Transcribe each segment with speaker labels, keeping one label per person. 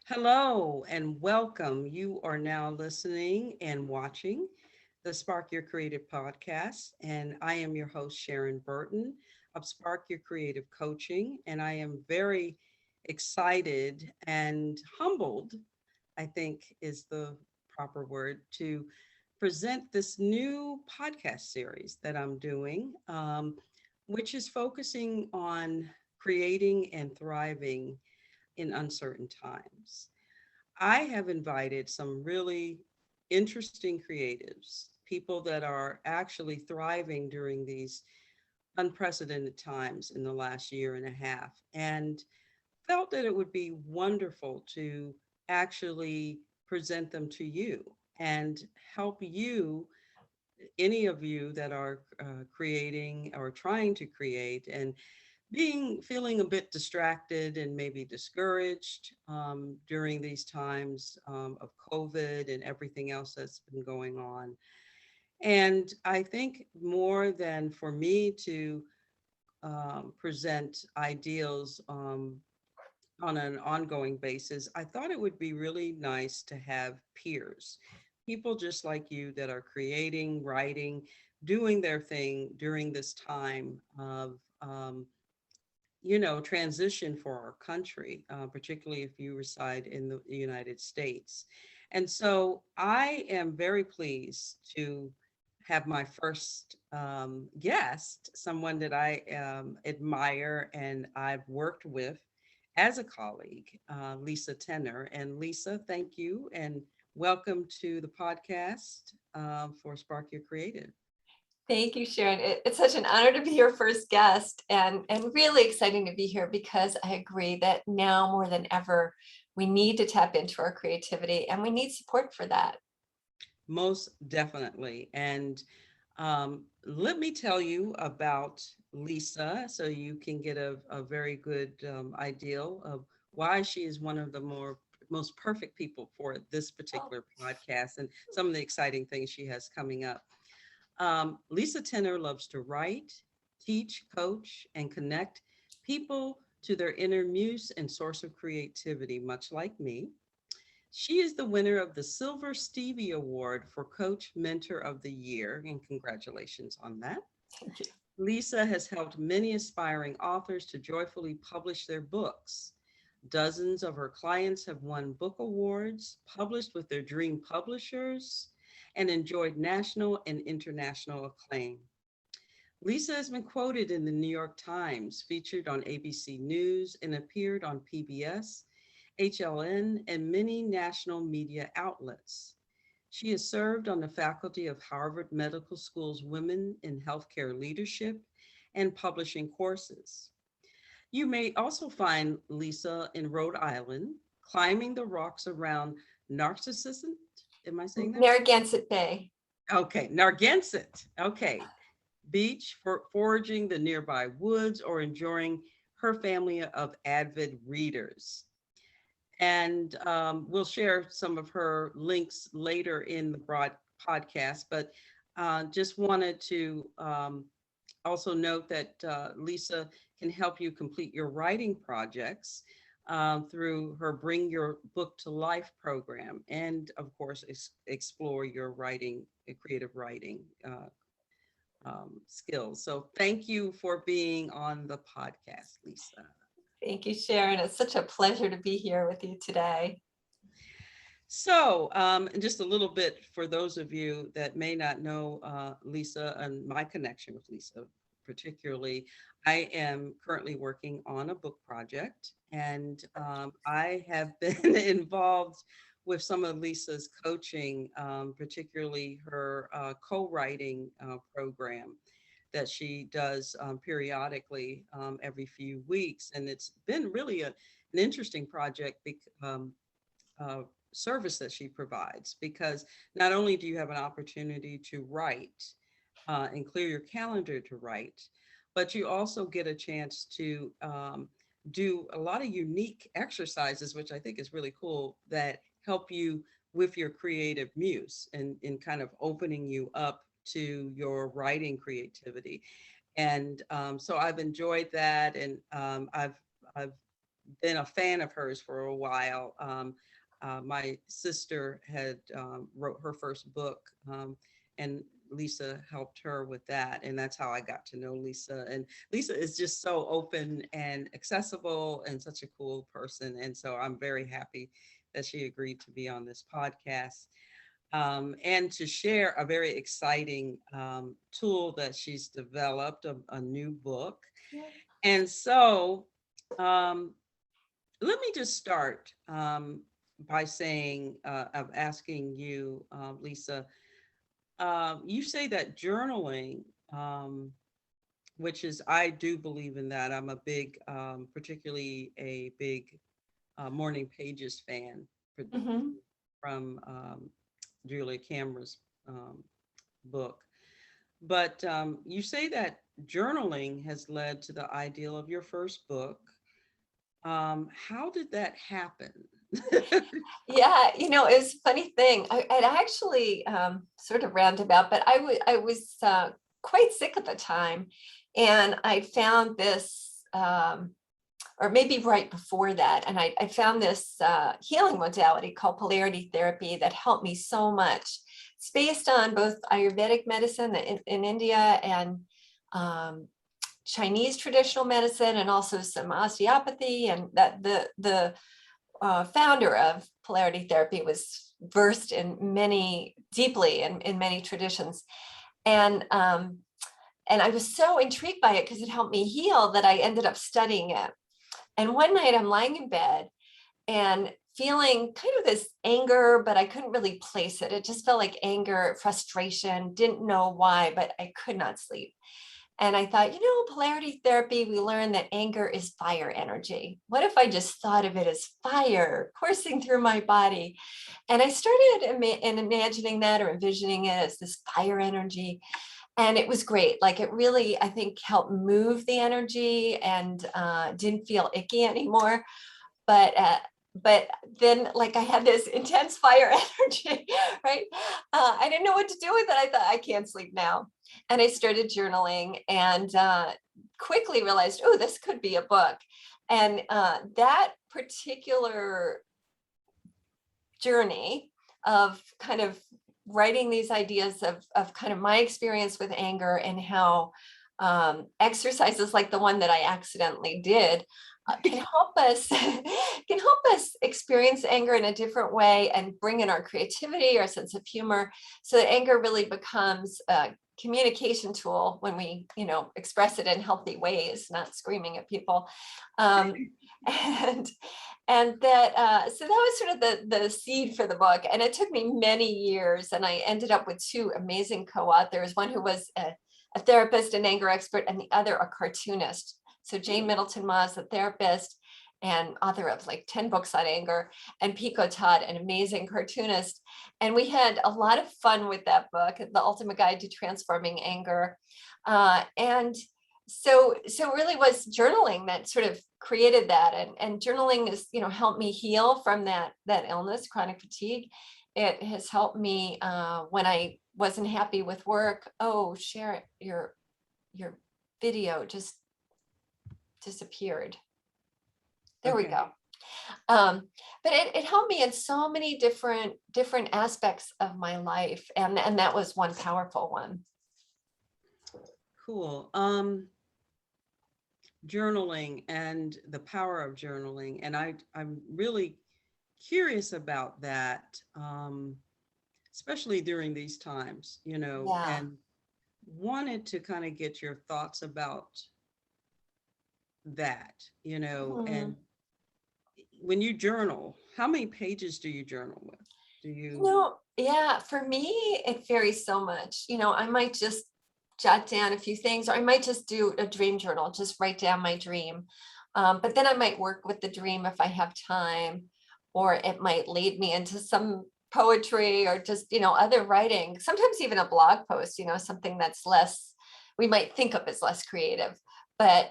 Speaker 1: Hello and welcome. You are now listening and watching the Spark Your Creative podcast. And I am your host, Sharon Burton of Spark Your Creative Coaching. And I am very excited and humbled, I think is the proper word, to present this new podcast series that I'm doing, which is focusing on creating and thriving in uncertain times. I have invited some really interesting creatives, people that are actually thriving during these unprecedented times in the last year and a half, and felt that it would be wonderful to actually present them to you and help you, any of you that are creating or trying to create and feeling a bit distracted and maybe discouraged during these times of COVID and everything else that's been going on. And I think more than for me to present ideals on an ongoing basis, I thought it would be really nice to have peers, people just like you that are creating, writing, doing their thing during this time of transition for our country, particularly if you reside in the United States. And so I am very pleased to have my first guest, someone that I admire and I've worked with as a colleague, Lisa Tenor. And Lisa, thank you and welcome to the podcast for Spark Your Creative.
Speaker 2: Thank you, Sharon. It's such an honor to be your first guest and really exciting to be here because I agree that now more than ever, we need to tap into our creativity and we need support for that.
Speaker 1: Most definitely. And let me tell you about Lisa so you can get a very good idea of why she is one of the most perfect people for this particular podcast and some of the exciting things she has coming up. Lisa Tenor loves to write, teach, coach, and connect people to their inner muse and source of creativity, much like me. She is the winner of the Silver Stevie Award for Coach Mentor of the Year, and congratulations on that.
Speaker 2: Thank you.
Speaker 1: Lisa has helped many aspiring authors to joyfully publish their books. Dozens of her clients have won book awards, published with their dream publishers, and enjoyed national and international acclaim. Lisa has been quoted in the New York Times, featured on ABC News, and appeared on PBS, HLN, and many national media outlets. She has served on the faculty of Harvard Medical School's Women in Healthcare Leadership and publishing courses. You may also find Lisa in Rhode Island, climbing the rocks around Narcissism. Am I saying that?
Speaker 2: Narragansett Bay.
Speaker 1: Okay, Narragansett. Okay, beach, for foraging the nearby woods, or enjoying her family of avid readers. And we'll share some of her links later in the broad podcast, but just wanted to also note that Lisa can help you complete your writing projects through her Bring Your Book to Life program, and of course, explore your writing, creative writing skills. So thank you for being on the podcast, Lisa.
Speaker 2: Thank you, Sharon. It's such a pleasure to be here with you today.
Speaker 1: So just a little bit for those of you that may not know Lisa and my connection with Lisa, particularly, I am currently working on a book project, and I have been involved with some of Lisa's coaching, particularly her co-writing program that she does periodically every few weeks. And it's been really an interesting project service that she provides, because not only do you have an opportunity to write and clear your calendar to write, but you also get a chance to do a lot of unique exercises, which I think is really cool, that help you with your creative muse and in kind of opening you up to your writing creativity. And so I've enjoyed that. And I've I've been a fan of hers for a while. My sister had wrote her first book, and Lisa helped her with that, and that's how I got to know Lisa. And Lisa is just so open and accessible, and such a cool person. And so I'm very happy that she agreed to be on this podcast, and to share a very exciting tool that she's developed, a new book.
Speaker 2: Yeah.
Speaker 1: And so, um, let me just start by saying, of asking you, Lisa, you say that journaling, which is, I do believe in that. I'm a big, particularly a big Morning Pages fan
Speaker 2: Mhm.
Speaker 1: from Julia Cameron's book. But you say that journaling has led to the ideal of your first book. How did that happen?
Speaker 2: Yeah, it was a funny thing. I'd actually sort of roundabout, but I was quite sick at the time, and I found this, or maybe right before that, and I found this healing modality called polarity therapy that helped me so much. It's based on both Ayurvedic medicine in India and um, Chinese traditional medicine, and also some osteopathy, and that the founder of polarity therapy was versed deeply in many traditions. And I was so intrigued by it because it helped me heal that I ended up studying it. And one night I'm lying in bed and feeling kind of this anger, but I couldn't really place it. It just felt like anger, frustration, didn't know why, but I could not sleep. And I thought, polarity therapy, we learned that anger is fire energy. What if I just thought of it as fire coursing through my body? And I started imagining that, or envisioning it as this fire energy. And it was great. Like, it really, I think, helped move the energy, and didn't feel icky anymore. But then, like, I had this intense fire energy, right? I didn't know what to do with it. I thought, I can't sleep now. And I started journaling, and quickly realized, oh, this could be a book. And that particular journey of kind of writing these ideas of kind of my experience with anger, and how exercises like the one that I accidentally did can help us experience anger in a different way, and bring in our creativity, our sense of humor, so that anger really becomes a communication tool when we express it in healthy ways, not screaming at people. And that so that was sort of the seed for the book. And it took me many years, and I ended up with two amazing co-authors, one who was a therapist and anger expert, and the other a cartoonist. So Jane Middleton Moss, the therapist and author of like 10 books on anger, and Pico Todd, an amazing cartoonist. And we had a lot of fun with that book, The Ultimate Guide to Transforming Anger. And so it really was journaling that sort of created that. And journaling has, helped me heal from that illness, chronic fatigue. It has helped me when I wasn't happy with work. Oh, share your video just disappeared. There we go. But it helped me in so many different aspects of my life, and that was one powerful one.
Speaker 1: Cool. Journaling and the power of journaling, and I'm really curious about that, especially during these times,
Speaker 2: Yeah.
Speaker 1: and wanted to kind of get your thoughts about that, and
Speaker 2: Mhm.
Speaker 1: when you journal, how many pages do you journal with? Do you?
Speaker 2: Yeah, for me, it varies so much. I might just jot down a few things, or I might just do a dream journal, just write down my dream. But then I might work with the dream if I have time, or it might lead me into some poetry, or just, other writing, sometimes even a blog post, something that's less, we might think of as less creative. But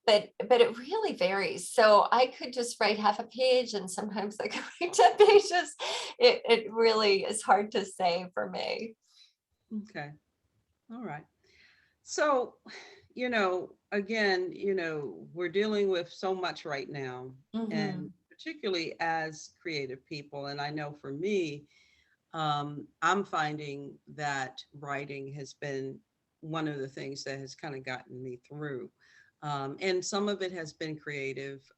Speaker 2: it really varies. So I could just write half a page, and sometimes I could write 10 pages. It really is hard to say for me.
Speaker 1: Okay. All right. So, you know again, we're dealing with so much right now, and
Speaker 2: Mhm.
Speaker 1: particularly as creative people. And I know for me, I'm finding that writing has been one of the things that has kind of gotten me through. And some of it has been creative,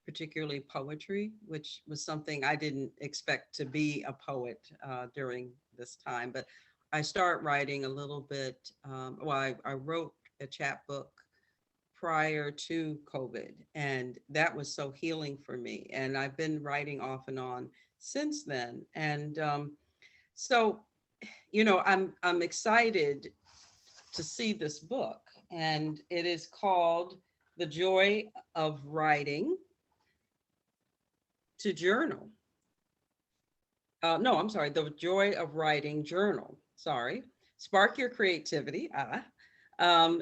Speaker 1: particularly poetry, which was something I didn't expect to be a poet during this time. But I started writing a little bit. Well, I wrote a chapbook prior to COVID, and that was so healing for me. And I've been writing off and on since then. And so, I'm excited to see this book, and it is called The Joy of Writing to Journal. No, I'm sorry, The Joy of Writing Journal. Sorry. Spark your creativity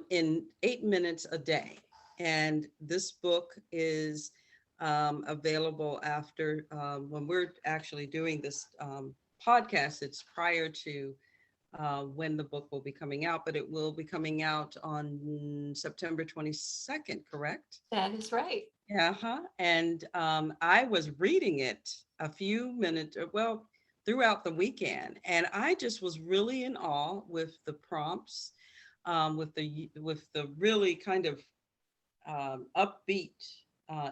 Speaker 1: in 8 minutes a day. And this book is available after when we're actually doing this podcast. It's prior to when the book will be coming out, but it will be coming out on September 22nd, correct?
Speaker 2: That is right.
Speaker 1: Yeah, huh? And I was reading it a few minutes, well, throughout the weekend, and I just was really in awe with the prompts, with the really kind of upbeat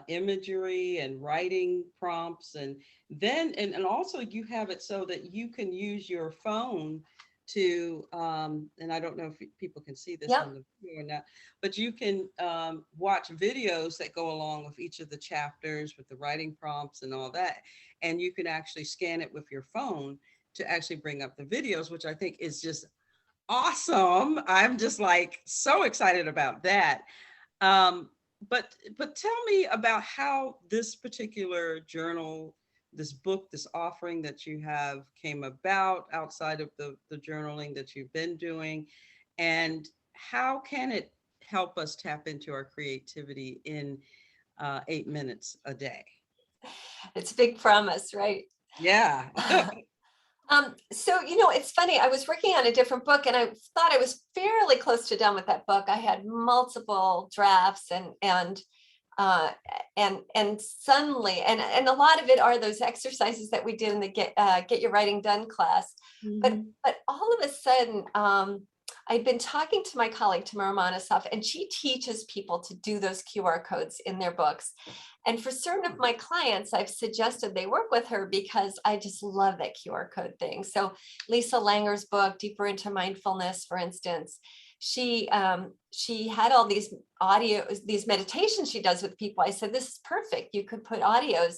Speaker 1: imagery and writing prompts, and then and also you have it so that you can use your phone to and I don't know if people can see this
Speaker 2: Yep.
Speaker 1: on the video or not, but you can watch videos that go along with each of the chapters with the writing prompts and all that, and you can actually scan it with your phone to actually bring up the videos, which I think is just awesome. I'm just like so excited about that. um, but tell me about how this particular journal, this book, this offering that you have came about outside of the journaling that you've been doing, and how can it help us tap into our creativity in 8 minutes a day?
Speaker 2: It's a big promise, right?
Speaker 1: Yeah.
Speaker 2: So, it's funny. I was working on a different book and I thought I was fairly close to done with that book. I had multiple drafts uh, and suddenly, and a lot of it are those exercises that we did in the get your writing done class. But
Speaker 1: Mhm.
Speaker 2: but all of a sudden, I'd been talking to my colleague Tamara Monosoff, and she teaches people to do those QR codes in their books. And for certain of my clients, I've suggested they work with her because I just love that QR code thing. So Lisa Langer's book, Deeper into Mindfulness, for instance, she had all these these meditations she does with people. I said, this is perfect. You could put audios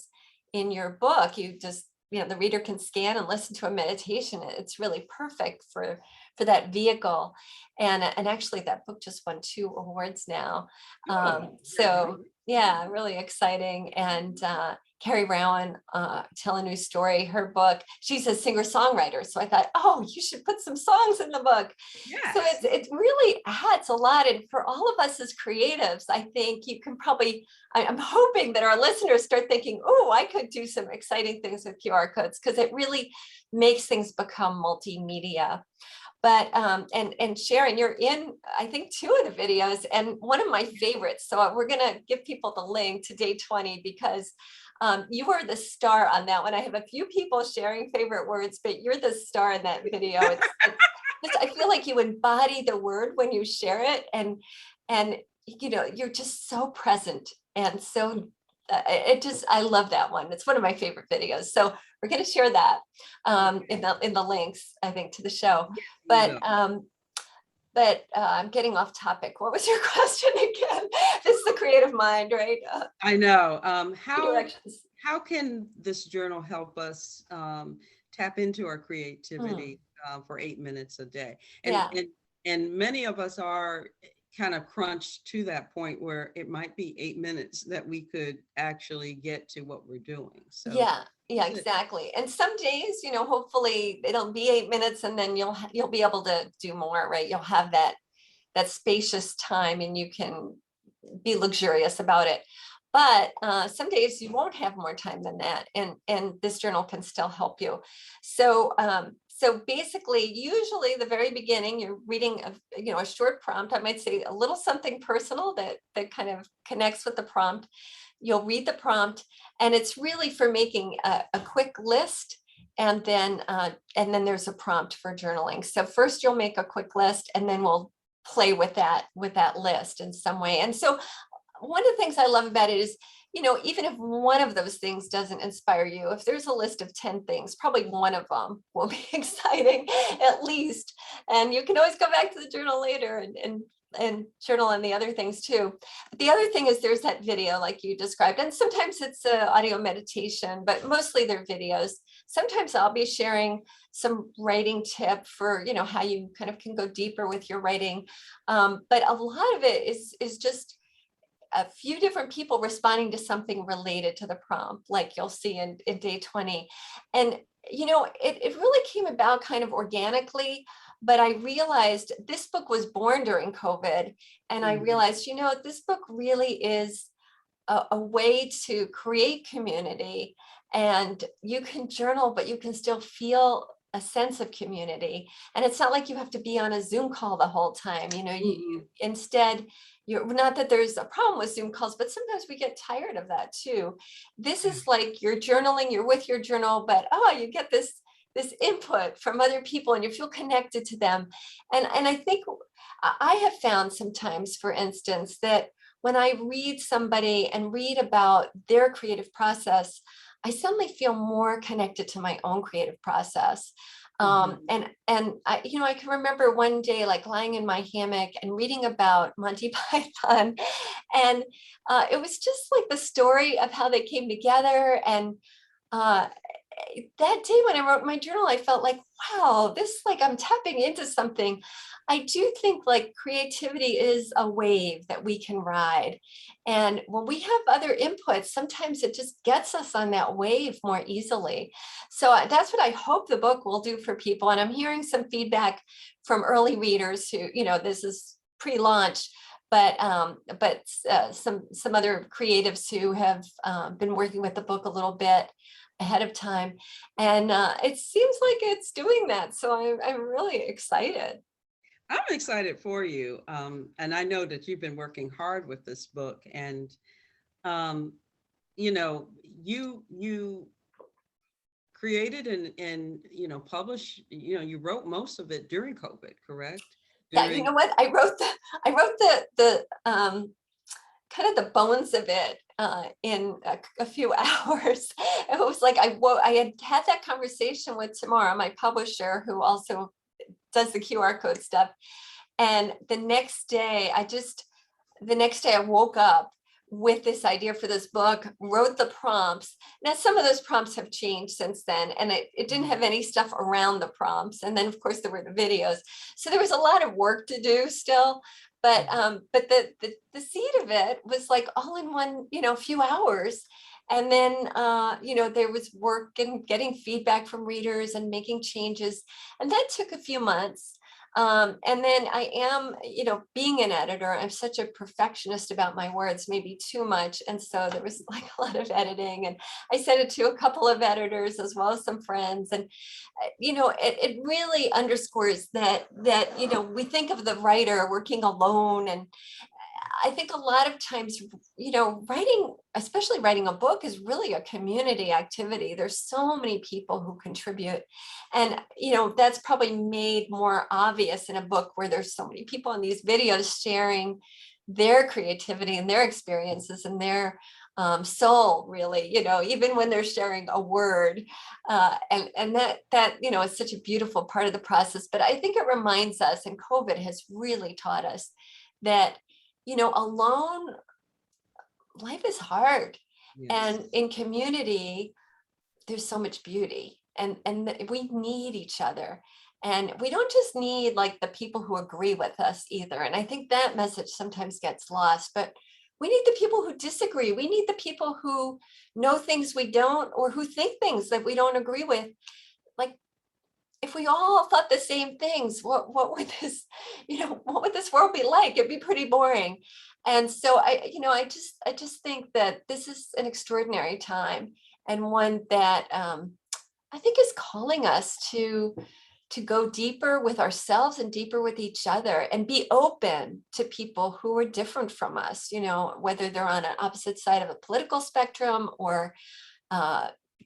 Speaker 2: in your book. You just, the reader can scan and listen to a meditation. It's really perfect for that vehicle. And actually that book just won 2 awards now.
Speaker 1: Oh, very
Speaker 2: So
Speaker 1: good.
Speaker 2: yeah, really exciting. And Carrie Rowan, Tell a New Story, her book, she's a singer-songwriter. So I thought, oh, you should put some songs in the book. So
Speaker 1: Yes.
Speaker 2: it really adds a lot. And for all of us as creatives, I think you can probably, I'm hoping that our listeners start thinking, oh, I could do some exciting things with QR codes, because it really makes things become multimedia. But and Sharon, you're in, I think, 2 of the videos, and one of my favorites. So we're gonna give people the link to day 20 because you are the star on that one. I have a few people sharing favorite words, but you're the star in that video. It's I feel like you embody the word when you share it, and you're just so present and so it just, I love that one. It's one of my favorite videos. So we're going to share that
Speaker 1: Okay.
Speaker 2: in the links, I think, to the show.
Speaker 1: Yes, we
Speaker 2: But
Speaker 1: will.
Speaker 2: I'm getting off topic. What was your question again? This is the creative mind, right?
Speaker 1: I know.
Speaker 2: Two directions.
Speaker 1: How can this journal help us tap into our
Speaker 2: Mm,
Speaker 1: creativity for 8 minutes a day? And
Speaker 2: yeah.
Speaker 1: and and many of us are kind of crunched to that point where it might be 8 minutes that we could actually get to what we're doing. So,
Speaker 2: Yeah,
Speaker 1: is it?
Speaker 2: exactly. And some days, hopefully it'll be 8 minutes and then you'll be able to do more, right? You'll have that spacious time and you can be luxurious about it. But some days you won't have more time than that, and this journal can still help you. So So basically, usually the very beginning, you're reading a short prompt. I might say a little something personal that kind of connects with the prompt. You'll read the prompt, and it's really for making a quick list. And then there's a prompt for journaling. So first you'll make a quick list, and then we'll play with that list in some way. And so one of the things I love about it is, even if one of those things doesn't inspire you, if there's a list of 10 things, probably one of them will be exciting at least. And you can always go back to the journal later and journal on the other things too. But the other thing is there's that video like you described, and sometimes it's an audio meditation, but mostly they're videos. Sometimes I'll be sharing some writing tip for, how you kind of can go deeper with your writing. But a lot of it is just a few different people responding to something related to the prompt, like you'll see in day 20. And, it really came about kind of organically, but I realized this book was born during COVID. And I realized, this book really is a way to create community, and you can journal, but you can still feel a sense of community. And it's not like you have to be on a Zoom call the whole time. Instead, you're not that there's a problem with Zoom calls, but sometimes we get tired of that too. This is like you're journaling, you're with your journal, but you get this input from other people, and you feel connected to them. And I think I have found sometimes, for instance, that when I read somebody and read about their creative process, I suddenly feel more connected to my own creative process. And I can remember one day like lying in my hammock and reading about Monty Python, and it was just like the story of how they came together. And that day when I wrote my journal, I felt like, wow, this, like, I'm tapping into something. I do think like creativity is a wave that we can ride. And when we have other inputs, sometimes it just gets us on that wave more easily. So that's what I hope the book will do for people. And I'm hearing some feedback from early readers who, this is pre-launch, but some other creatives who have been working with the book a little bit ahead of time. And it seems like it's doing that. So I'm really excited.
Speaker 1: I'm excited for you. And I know that you've been working hard with this book, and um, you created and published, you wrote most of it during COVID, correct?
Speaker 2: Yeah, you
Speaker 1: During
Speaker 2: know what? I wrote the kind of the bones of it in a few hours. It was like I had that conversation with Tamara, my publisher, who also does the QR code stuff. And the next day I woke up with this idea for this book, wrote the prompts. Now, some of those prompts have changed since then, and it didn't have any stuff around the prompts. And then, of course, there were the videos. So there was a lot of work to do still. But the seed of it was like all in one, few hours. And then, there was work and getting feedback from readers and making changes. And that took a few months. And then I am, being an editor, I'm such a perfectionist about my words, maybe too much. And so there was like a lot of editing, and I sent it to a couple of editors as well as some friends. And, it really underscores that, we think of the writer working alone. And I think a lot of times, writing, especially writing a book, is really a community activity. There's so many people who contribute. And, that's probably made more obvious in a book where there's so many people in these videos sharing their creativity and their experiences and their soul, really, even when they're sharing a word. And that is such a beautiful part of the process. But I think it reminds us, and COVID has really taught us that, alone, life is hard.
Speaker 1: yes.
Speaker 2: And in community, there's so much beauty, and we need each other. And we don't just need like the people who agree with us either. And I think that message sometimes gets lost, but we need the people who disagree. We need the people who know things we don't, or who think things that we don't agree with. Like, if we all thought the same things, what would this world be like? It'd be pretty boring. And so I just think that this is an extraordinary time, and one that I think is calling us to to go deeper with ourselves and deeper with each other, and be open to people who are different from us, whether they're on an opposite side of a political spectrum, or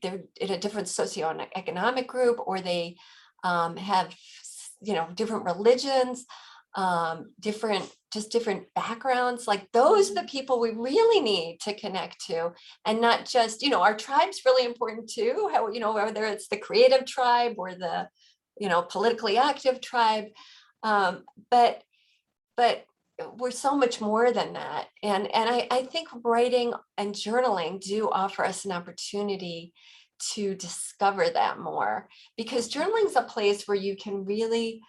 Speaker 2: they're in a different socioeconomic group, or they have, different religions, different backgrounds. Like, those are the people we really need to connect to, and not just, our tribe's really important too. How, whether it's the creative tribe or the, politically active tribe, but we're so much more than that. And I think writing and journaling do offer us an opportunity to discover that more, because journaling is a place where you can really,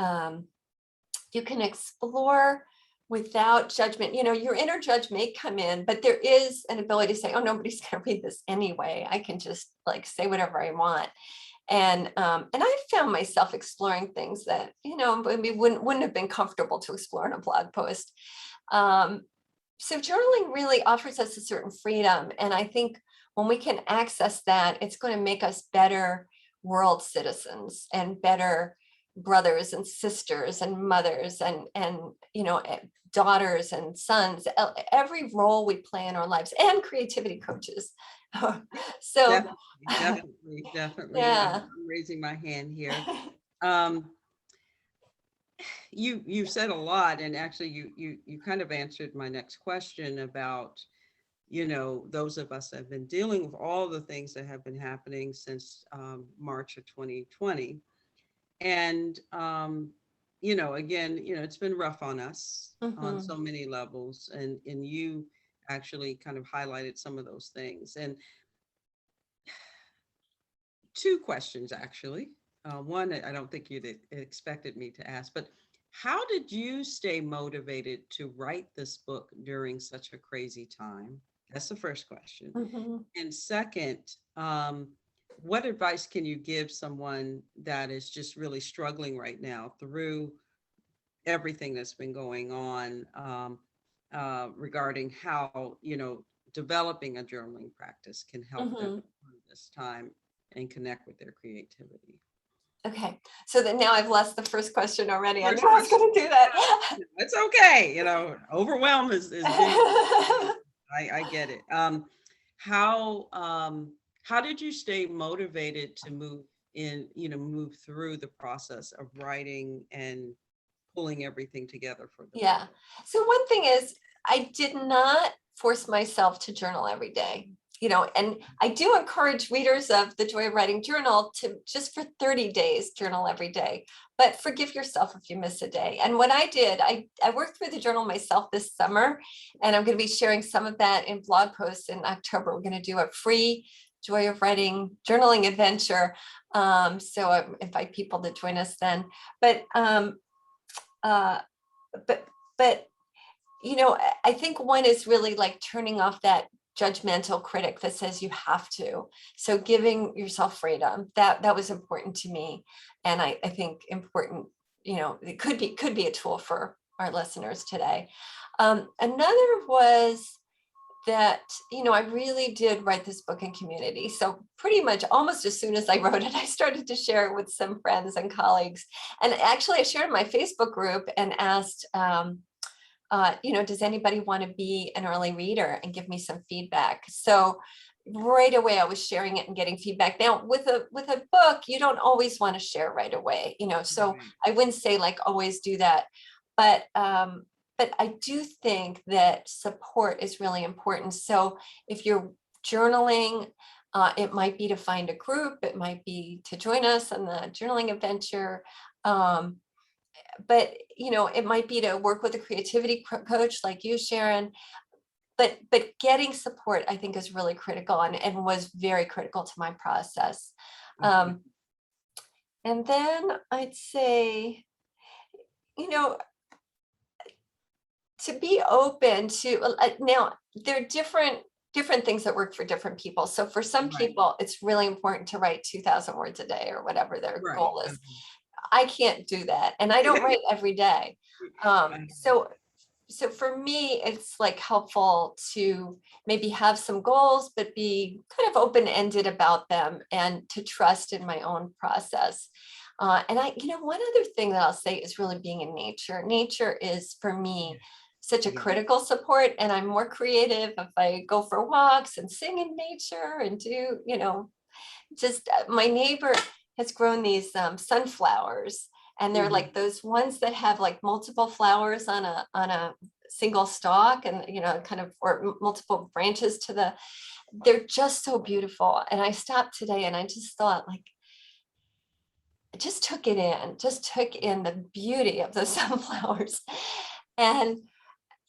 Speaker 2: you can explore without judgment. Your inner judge may come in, but there is an ability to say, oh, nobody's going to read this anyway. I can just say whatever I want. And I found myself exploring things that, maybe wouldn't have been comfortable to explore in a blog post. So journaling really offers us a certain freedom. And I think when we can access that, it's going to make us better world citizens, and better brothers and sisters and mothers, and daughters and sons, every role we play in our lives, and creativity coaches. So
Speaker 1: definitely.
Speaker 2: yeah.
Speaker 1: I'm raising my hand here. You've said a lot, and actually you kind of answered my next question about, those of us that have been dealing with all the things that have been happening since March of 2020. And, again, it's been rough on us on so many levels. And you actually kind of highlighted some of those things. And two questions, actually. One, I don't think you'd expected me to ask, but how did you stay motivated to write this book during such a crazy time? That's the first question. And second, what advice can you give someone that is just really struggling right now through everything that's been going on, regarding how, developing a journaling practice can help them through this time and connect with their creativity?
Speaker 2: Okay, so then now I've lost the first question already. I knew I was going to do that.
Speaker 1: It's okay. Overwhelm is big. I get it. How did you stay motivated to move through the process of writing and pulling everything together for the
Speaker 2: Yeah. So one thing is, I did not force myself to journal every day, and I do encourage readers of The Joy of Writing Journal to just for 30 days journal every day, but forgive yourself if you miss a day. And what I did, I worked through the journal myself this summer, and I'm going to be sharing some of that in blog posts in October. We're going to do a free Joy of Writing journaling adventure. So I invite people to join us then. But I think one is really like turning off that judgmental critic that says you have to. So giving yourself freedom, that was important to me. And I think important, it could be a tool for our listeners today. Another was that, I really did write this book in community. So pretty much almost as soon as I wrote it, I started to share it with some friends and colleagues. And actually I shared in my Facebook group and asked, does anybody want to be an early reader and give me some feedback? So right away I was sharing it and getting feedback. Now with a book, you don't always want to share right away, so I wouldn't say like always do that. But I do think that support is really important. So if you're journaling, it might be to find a group, it might be to join us on the journaling adventure. But it might be to work with a creativity coach like you, Sharon. But getting support, I think, is really critical, and was very critical to my process. And then I'd say, to be open to, now there are different things that work for different people. So for some people, it's really important to write 2,000 words a day or whatever their goal is. I can't do that. And I don't write every day. So for me, it's like helpful to maybe have some goals, but be kind of open-ended about them, and to trust in my own process. And one other thing that I'll say is really being in nature. Nature is for
Speaker 1: Yeah.
Speaker 2: me such a
Speaker 1: Yeah.
Speaker 2: critical support, and I'm more creative if I go for walks and sing in nature and do, just my neighbor has grown these sunflowers, and they're
Speaker 1: Mhm.
Speaker 2: like those ones that have like multiple flowers on a single stalk, and kind of, or multiple branches to the, they're just so beautiful. And I stopped today and I just thought, like, I just took in the beauty of the sunflowers. And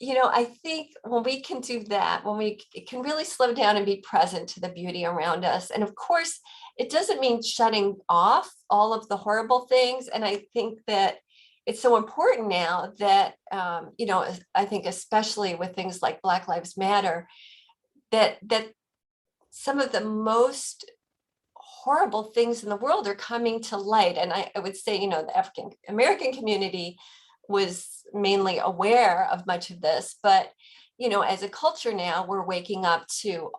Speaker 2: I think when we can do that, when we can really slow down and be present to the beauty around us. And of course, it doesn't mean shutting off all of the horrible things. And I think that it's so important now that, I think especially with things like Black Lives Matter, that some of the most horrible things in the world are coming to light. And I would say, the African American community was mainly aware of much of this, but as a culture now, we're waking up to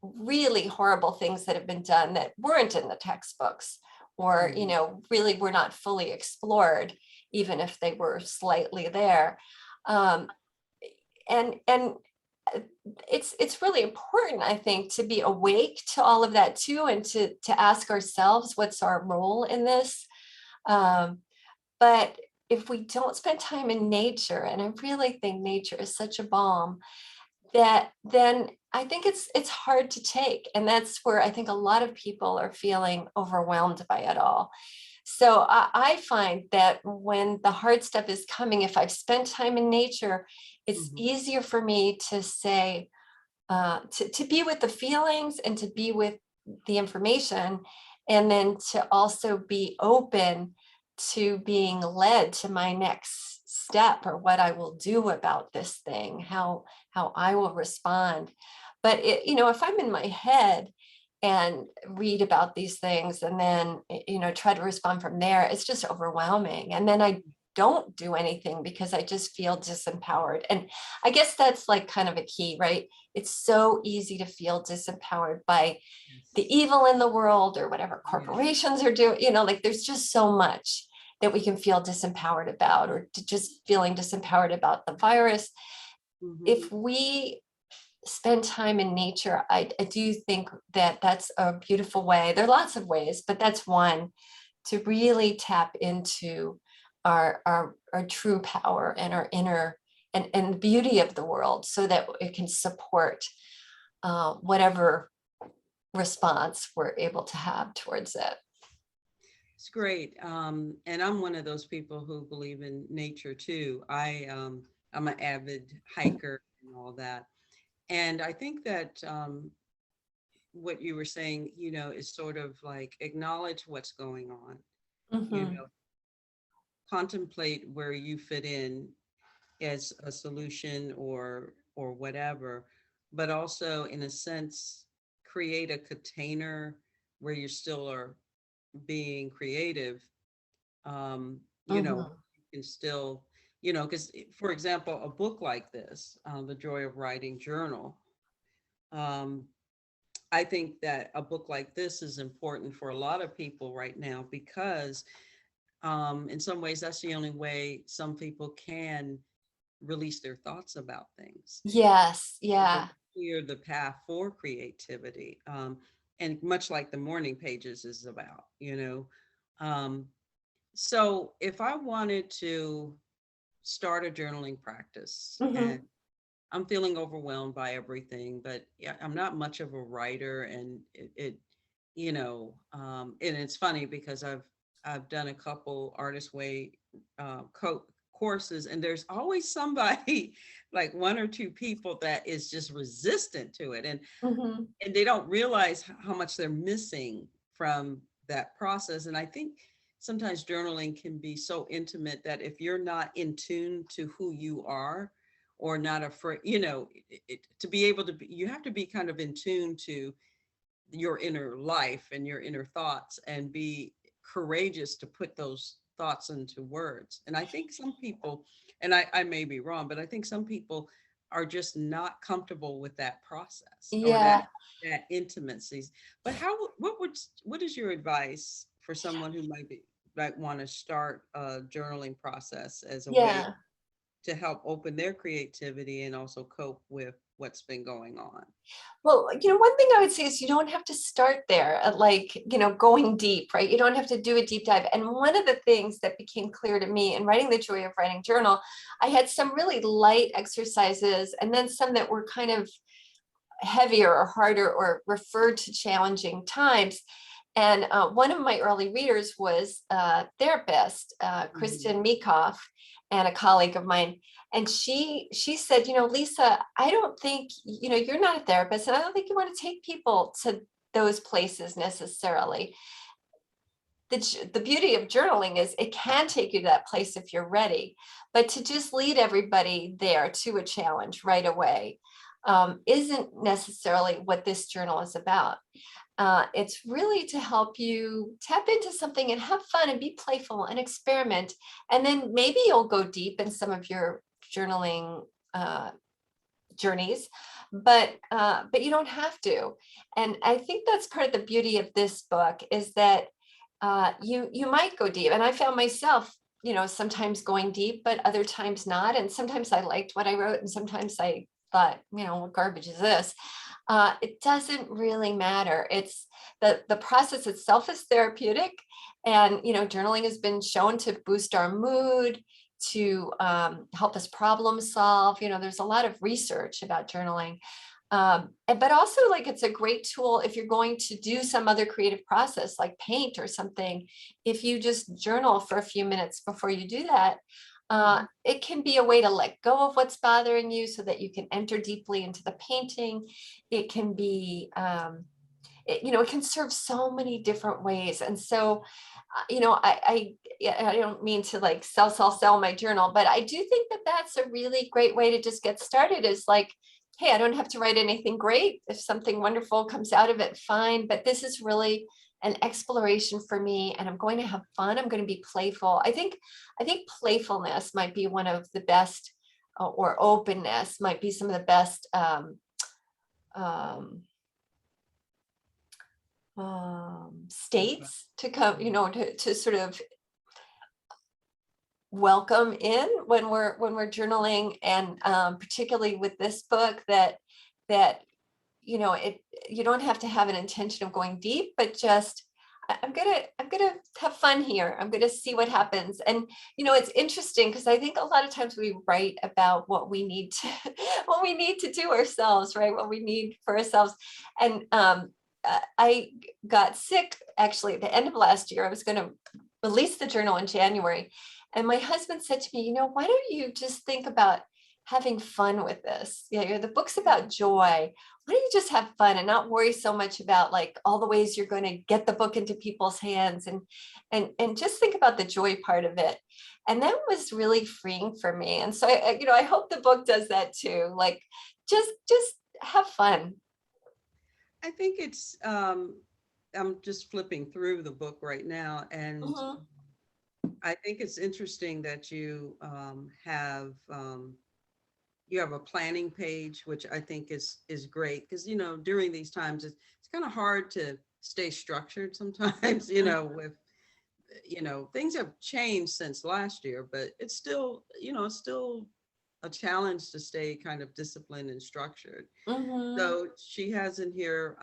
Speaker 2: really horrible things that have been done that weren't in the textbooks, or
Speaker 1: Mhm.
Speaker 2: really were not fully explored, even if they were slightly there. um, and it's really important, I think, to be awake to all of that too, and to ask ourselves, what's our role in this? um, but if we don't spend time in nature, and I really think nature is such a balm, that then I think it's hard to take. And that's where I think a lot of people are feeling overwhelmed by it all. So I find that when the hard stuff is coming, if I've spent time in nature, it's
Speaker 1: Mhm.
Speaker 2: easier for me to say, to be with the feelings and to be with the information, and then to also be open to being led to my next step, or what I will do about this thing, how I will respond. But if I'm in my head and read about these things, and then try to respond from there, it's just overwhelming, and then I don't do anything because I just feel disempowered. And I guess that's like kind of a key, right? It's so easy to feel disempowered by the
Speaker 1: Yes.
Speaker 2: evil in the world, or whatever
Speaker 1: Yes.
Speaker 2: corporations are doing, like there's just so much that we can feel disempowered about, or just feeling disempowered about the virus.
Speaker 1: Mhm.
Speaker 2: If we spend time in nature, I do think that that's a beautiful way. There are lots of ways, but that's one, to really tap into our true power and our inner, and the beauty of the world, so that it can support whatever response we're able to have towards it.
Speaker 1: It's great. And I'm one of those people who believe in nature too. I'm an avid hiker and all that. And I think that what you were saying, is sort of like acknowledge what's going on, you
Speaker 2: Mhm.
Speaker 1: know, contemplate where you fit in as a solution or whatever, but also in a sense create a container where you still are being creative. um
Speaker 2: Mhm.
Speaker 1: you can still, because for example, a book like this, The Joy of Writing Journal, um I think that a book like this is important for a lot of people right now, because in some ways that's the only way some people can release their thoughts about things,
Speaker 2: Yes,
Speaker 1: or
Speaker 2: yeah.
Speaker 1: clear the path for creativity. And much like the morning pages is about, um, so if I wanted to start a journaling practice, and
Speaker 2: Mhm.
Speaker 1: I'm feeling overwhelmed by everything, but yeah, I'm not much of a writer, and and it's funny because I've done a couple Artist Way courses, and there's always somebody, like one or two people, that is just resistant to it, and
Speaker 2: Mhm.
Speaker 1: they don't realize how much they're missing from that process. And I think sometimes journaling can be so intimate that if you're not in tune to who you are, or not afraid, to be able to be, you have to be kind of in tune to your inner life and your inner thoughts, and be courageous to put those thoughts into words. And I think some people, and I may be wrong, but I think some people are just not comfortable with that process, or
Speaker 2: Yeah.
Speaker 1: that intimacy. But what is your advice for someone who might be? might want to start a journaling process as a way
Speaker 2: Yeah.
Speaker 1: to help open their creativity and also cope with what's been going on.
Speaker 2: Well, one thing I would say is you don't have to start there at like, going deep, right? You don't have to do a deep dive. And one of the things that became clear to me in writing the Joy of Writing journal, I had some really light exercises and then some that were kind of heavier or harder or referred to challenging times. And one of my early readers was a therapist,
Speaker 1: Mhm.
Speaker 2: Kristen Meekoff, and a colleague of mine. And she said, Lisa, I don't think, you're not a therapist, and I don't think you want to take people to those places necessarily. The beauty of journaling is it can take you to that place if you're ready, but to just lead everybody there to a challenge right away isn't necessarily what this journal is about. It's really to help you tap into something and have fun and be playful and experiment. And then maybe you'll go deep in some of your journaling journeys, but you don't have to. And I think that's part of the beauty of this book is that you might go deep. And I found myself, sometimes going deep, but other times not. And sometimes I liked what I wrote, and sometimes I thought, what garbage is this? It doesn't really matter. It's the process itself is therapeutic, and journaling has been shown to boost our mood, to help us problem solve. There's a lot of research about journaling. But also, like, it's a great tool if you're going to do some other creative process like paint or something. If you just journal for a few minutes before you do that,
Speaker 1: Mhm.
Speaker 2: it can be a way to let go of what's bothering you so that you can enter deeply into the painting. It can be it can serve so many different ways. And so yeah, I don't mean to like sell my journal, but I do think that that's a really great way to just get started, is like, hey, I don't have to write anything great. If something wonderful comes out of it, fine. But this is really an exploration for me, and I'm going to have fun. I'm going to be playful. I think playfulness might be one of the best, or openness might be some of the best um, states to come, to sort of welcome in when we're journaling. And particularly with this book, that it you don't have to have an intention of going deep, but just I'm gonna have fun here. I'm gonna see what happens. And it's interesting because I think a lot of times we write about what we need to what we need to do ourselves, right? What we need for ourselves. And I got sick actually at the end of last year. I was going to release the journal in January, and my husband said to me, why don't you just think about having fun with this? The book's about joy. Why don't you just have fun and not worry so much about like all the ways you're going to get the book into people's hands, and just think about the joy part of it. And that was really freeing for me. And so I hope the book does that too. Like, just have fun.
Speaker 1: I think it's, I'm just flipping through the book right now, and
Speaker 2: Mhm.
Speaker 1: I think it's interesting that you have a planning page, which I think is great because during these times it's kind of hard to stay structured sometimes. With things have changed since last year, but it's still a challenge to stay kind of disciplined and structured.
Speaker 2: Mhm.
Speaker 1: So she has in here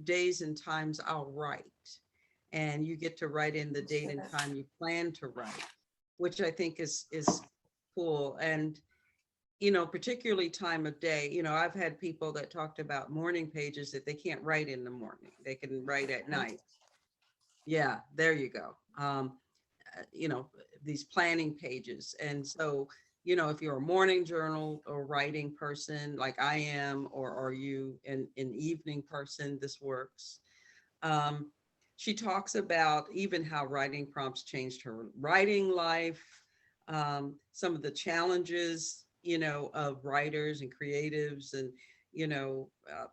Speaker 1: days and times I'll write, and you get to write in the date and time you plan to write, which I think is cool. And particularly time of day. I've had people that talked about morning pages that they can't write in the morning. They can write at night. Yeah, there you go. Uh, you know, these planning pages. And so, if you're a morning journal or writing person like I am, or are you an evening person, this works. Um, she talks about even how writing prompts changed her writing life, some of the challenges, of writers and creatives, and,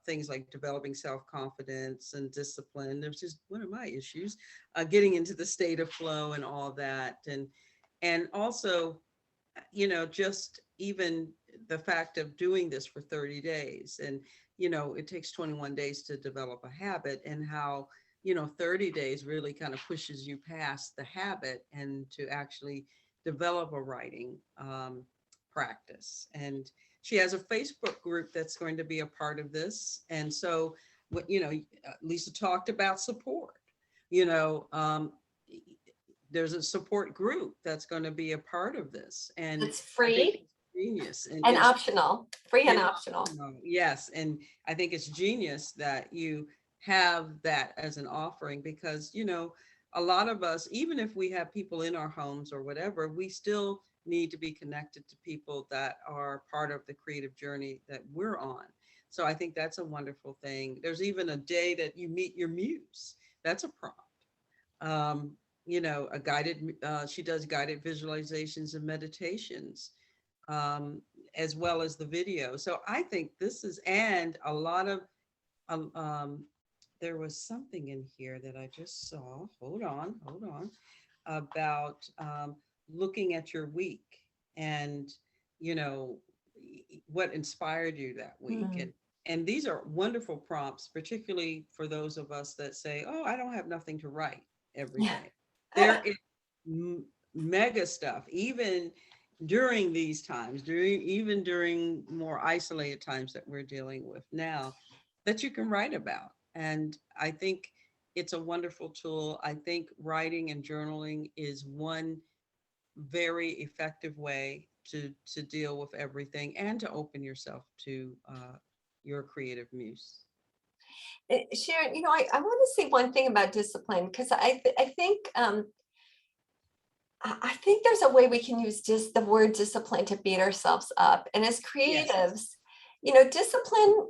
Speaker 1: things like developing self-confidence and discipline. There's just one of my issues, getting into the state of flow and all that. And also, just even the fact of doing this for 30 days, and it takes 21 days to develop a habit, and how 30 days really kind of pushes you past the habit and to actually develop a writing practice. And she has a Facebook group that's going to be a part of this. And so, Lisa talked about support, you know, um, there's a support group that's going to be a part of this. And
Speaker 2: It's
Speaker 1: I think
Speaker 2: free
Speaker 1: it's genius and
Speaker 2: and
Speaker 1: it's
Speaker 2: optional, free and
Speaker 1: and
Speaker 2: optional.
Speaker 1: yes, and I think it's genius that you have that as an offering because a lot of us, even if we have people in our homes or whatever, we still need to be connected to people that are part of the creative journey that we're on. So I think that's a wonderful thing. There's even a day that you meet your muse. That's a prompt. Um, a guided, she does guided visualizations and meditations, um, as well as the video. So I think this is, and a lot of, um, um, there was something in here that I just saw. Hold on, about looking at your week and, you know, what inspired you that week.
Speaker 2: Mm.
Speaker 1: And these are wonderful prompts, particularly for those of us that say, oh, I don't have nothing to write every
Speaker 2: Yeah.
Speaker 1: day. There is mega stuff, even during these times, even during more isolated times that we're dealing with now, that you can write about. And I think it's a wonderful tool. I think writing and journaling is one very effective way to deal with everything and to open yourself to your creative muse.
Speaker 2: Sharon, I want to say one thing about discipline because I think there's a way we can use just the word discipline to beat ourselves up. And as
Speaker 1: Yes.
Speaker 2: creatives, discipline,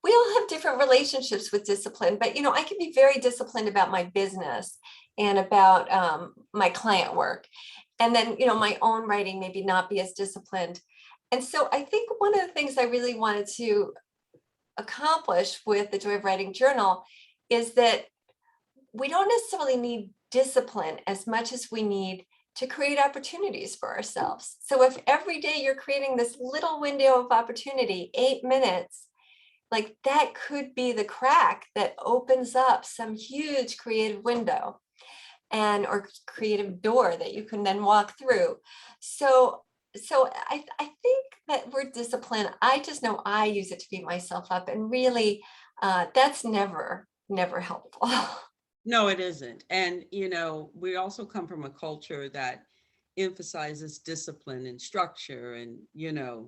Speaker 2: we all have different relationships with discipline, but I can be very disciplined about my business and about my client work. And then, my own writing maybe not be as disciplined. And so I think one of the things I really wanted to accomplish with the Joy of Writing Journal is that we don't necessarily need discipline as much as we need to create opportunities for ourselves. So if every day you're creating this little window of opportunity, 8 minutes, like that could be the crack that opens up some huge creative window or creative door that you can then walk through. So I think that word discipline, I just know I use it to beat myself up, and really that's never helpful.
Speaker 1: No, it isn't. And, we also come from a culture that emphasizes discipline and structure and,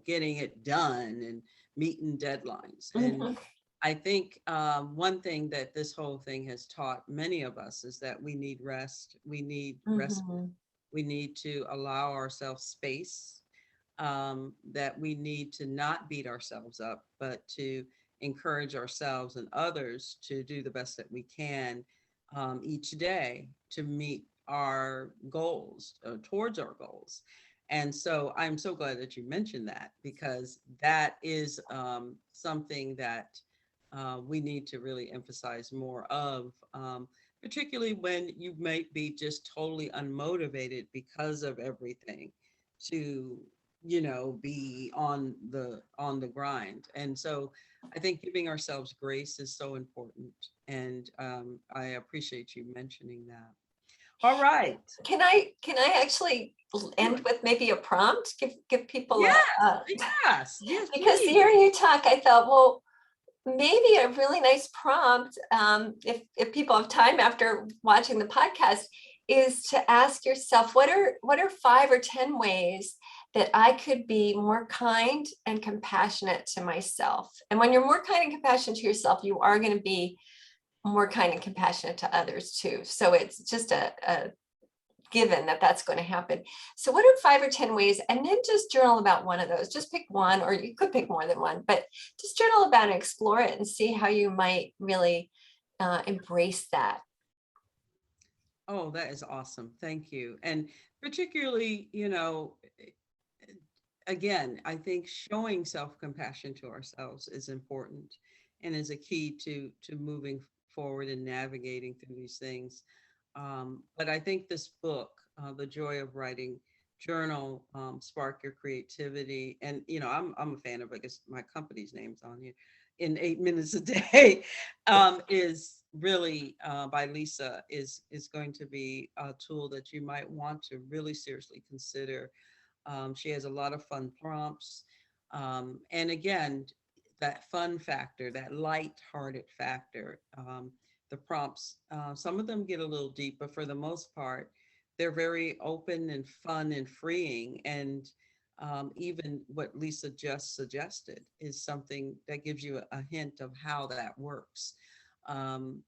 Speaker 1: getting it done and meeting deadlines. And
Speaker 2: Mhm,
Speaker 1: I think one thing that this whole thing has taught many of us is that we need rest. We need respite.
Speaker 2: mhm,
Speaker 1: We need to allow ourselves space, that we need to not beat ourselves up, but to encourage ourselves and others to do the best that we can each day to meet our goals, towards our goals. And so I'm so glad that you mentioned that because that is something that we need to really emphasize more of, particularly when you might be just totally unmotivated because of everything to be on the grind. And so I think giving ourselves grace is so important, and I appreciate you mentioning that. All right.
Speaker 2: can I actually end
Speaker 1: Sure.
Speaker 2: with maybe a prompt, give people
Speaker 1: Yes,
Speaker 2: a
Speaker 1: yes,
Speaker 2: because
Speaker 1: please.
Speaker 2: hearing you talk, I thought, well, maybe a really nice prompt, if people have time after watching the podcast, is to ask yourself, what are 5 or 10 ways that I could be more kind and compassionate to myself? And when you're more kind and compassionate to yourself, you are going to be more kind and compassionate to others too. So it's just a given that that's going to happen. So what are 5 or 10 ways? And then just journal about one of those. Just pick one, or you could pick more than one, but just journal about it, explore it, and see how you might really embrace that.
Speaker 1: Oh, that is awesome. Thank you. And particularly, again, I think showing self-compassion to ourselves is important and is a key to moving forward and navigating through these things. But I think this book, The Joy of Writing Journal, Spark Your Creativity, and I'm a fan of, I guess my company's name's on here, in 8 minutes a day, is really by Lisa is going to be a tool that you might want to really seriously consider. She has a lot of fun prompts. And again, that fun factor, that light-hearted factor, the prompts, some of them get a little deep, but for the most part, they're very open and fun and freeing. And even what Lisa just suggested is something that gives you a hint of how that works. And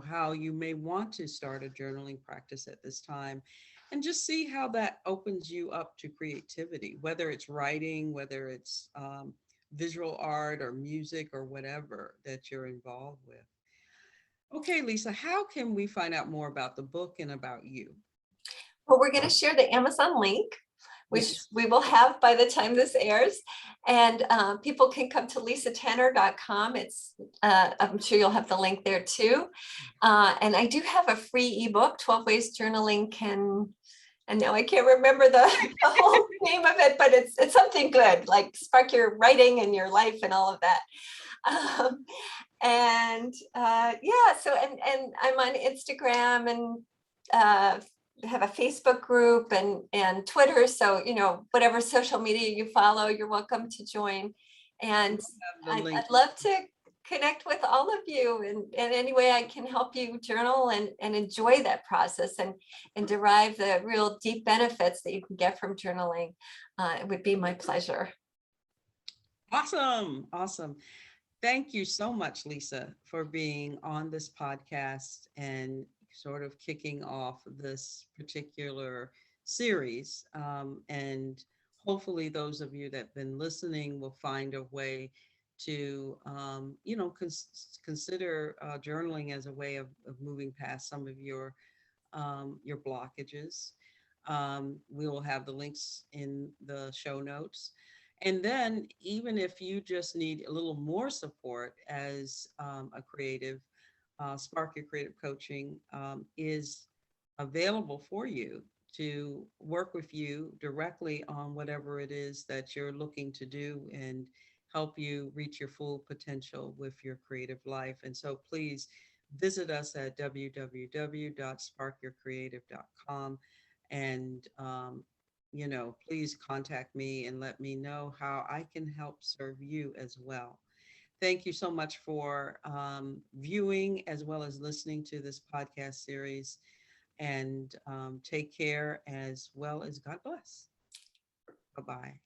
Speaker 1: how you may want to start a journaling practice at this time, and just see how that opens you up to creativity, whether it's writing, whether it's visual art or music or whatever that you're involved with. Okay, Lisa, how can we find out more about the book and about you?
Speaker 2: Well, we're going to share the Amazon link, which
Speaker 1: Yes.
Speaker 2: we will have by the time this airs. And people can come to lisatenor.com. I'm sure you'll have the link there too. And I do have a free ebook, 12 Ways Journaling Can, and now I can't remember the whole name of it, but it's something good, like spark your writing and your life and all of that. Yeah, so and I'm on Instagram and have a Facebook group and Twitter. So, whatever social media you follow, you're welcome to join. And
Speaker 1: The link.
Speaker 2: I'd love to connect with all of you and any way I can help you journal and enjoy that process and derive the real deep benefits that you can get from journaling. It would be my pleasure.
Speaker 1: Awesome. Awesome. Thank you so much, Lisa, for being on this podcast and sort of kicking off this particular series. And hopefully, those of you that have been listening will find a way to, consider journaling as a way of moving past some of your blockages. We will have the links in the show notes. And then, even if you just need a little more support as a creative, Spark Your Creative Coaching is available for you to work with you directly on whatever it is that you're looking to do and help you reach your full potential with your creative life. And so please visit us at www.sparkyourcreative.com, and please contact me and let me know how I can help serve you as well. Thank you so much for viewing as well as listening to this podcast series. And take care, as well as God bless. Bye-bye.